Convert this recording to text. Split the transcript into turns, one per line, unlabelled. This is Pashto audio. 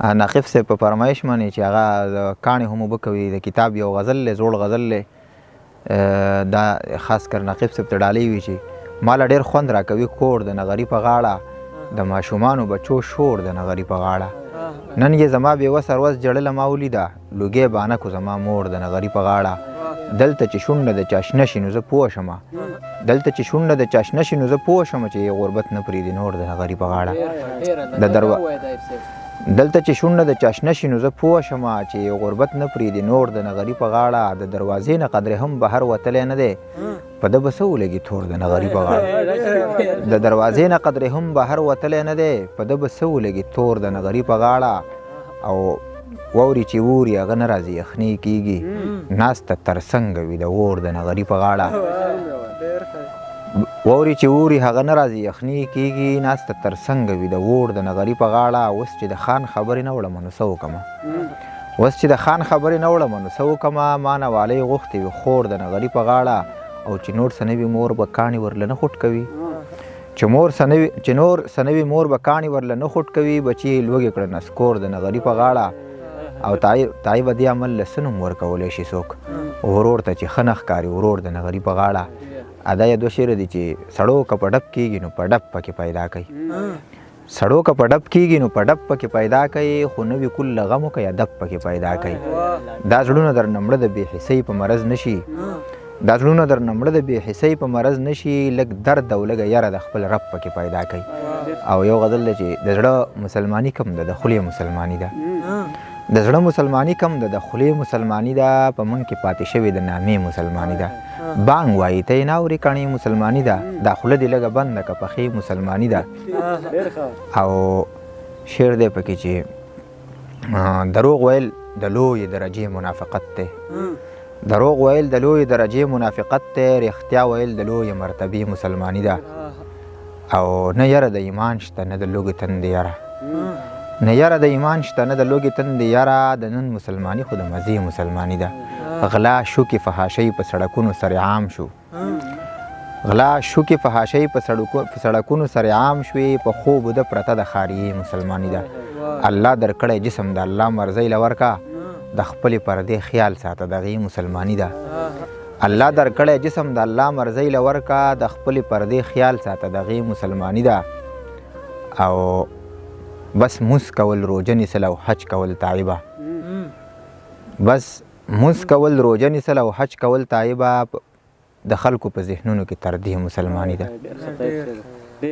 ناقف صاحب په فرمایش باندې چې هغه کاڼې هم اوبه کوي د کتاب یو غزل دی زوړ غزل دی دا خاص کر ناقف صاحب ته ډالۍ وي چې ما له ډېر خوند راکوي کور د نغري په غاړه د ماشومانو بچو شور د نغري په غاړه نن یې زما بېوسه روز جړله ما ولیده لوګی بانه کو زما مور د نغري په غاړه دلته چې شونډه د چا شنه شي نو زه پوه شمه دلته چې شونډه د چا شنه شي نو زه پوه شمه چې غربت نه پرېږدي نور د نغري په غاړه دلته چې شونډه د چا شنه شي نو زه پوه شمه چې غربت نه پرېږدي نور د نغري په غاړه د دروازې نه قدرې هم بهر وتلی نه دی په ده به څه ولګي تور د نغري په غاړه د دروازې نه قدرې هم بهر وتلی نه دی په ده به څه ولګي تور د نغري په غاړه او واوري چې اوري هغه نه راځي یخني کېږي ناسته تر څنګه وي د اور د نغري په غاړه واوري چې اوري هغه نه راځي یخني کېږي ناسته تر څنګه وي د اور د نغري په غاړه اوس چې د خان خبرې نه وړمه نو څه وکړمه اوس چې د خان خبرې نه وړمه نو څه وکړمه ما نه والۍ غوښتې وي خور د نغري په غاړه او چې نور څه نه وي مور به کاڼي ورله نه خوټ کوي چې نور څه نه وي مور به کاڼي ورله نه خوټ کوي بچي یې لوږې کړه نسکور د نغري په غاړه او تای به دې عمل له څه نوم ورکولی شي څوک ورور ته چې ښه نه ښکاري ورور د نغري په غاړه دا یې دوه شعر دي چې سړو که په ډب کېږي نو په ډب پکې پیدا کوي سړو که په ډب کېږي نو په ډب پکې پیدا کوي خو نه وي کل له غمو که یا دب پکې پیدا کوي دا زړونه درنه مړه د بې حسۍ په مرض نشي دا زړونه درنه مړه د بې حسۍ په مرض نشي لږ درد او لږه یره د خپل رب پکې پیدا کوي او یو غزل دی چې د زړه مسلماني کم ده د خولې مسلماني ده د زړه مسلماني کم ده د خولې مسلماني ده په من کې پاتې شوې د نامې مسلماني ده بانګ وایي ته یې ناورې کڼې مسلماني ده دا خوله دې لږه بنده که پخې مسلماني ده او شعر دی پکې چې دروغ ویل د لویې درجې منافقت دی دروغ ویل د لویې درجې منافقت دی رښتیا ویل د لویې مرتبې مسلماني ده او نه یره د ایمان شته نه د لوږې تندې یره نه یره د ایمان شته نه د لوږې تندې یره د نن مسلماني خو د مزې مسلماني ده غلا شوکې فحاشۍ په سړکونو سره عام شو غلا شوکې فحاشۍ په سړکونو سره عام شوې په خوب ده پرته د خاریې مسلماني ده الله درکړی جسم د الله مرضۍ له ورکه د خپلې پردې خیال ساته دغې مسلماني ده الله درکړی جسم د الله مرضۍ له ورکه د خپلې پردې خیال ساته دغې مسلماني ده او بس موس کول روژه نیسل او حج کول تایبه بس موس کول روژه نیسل او حج کول تایبه د خلکو په ذهنونو کې تر دې مسلماني ده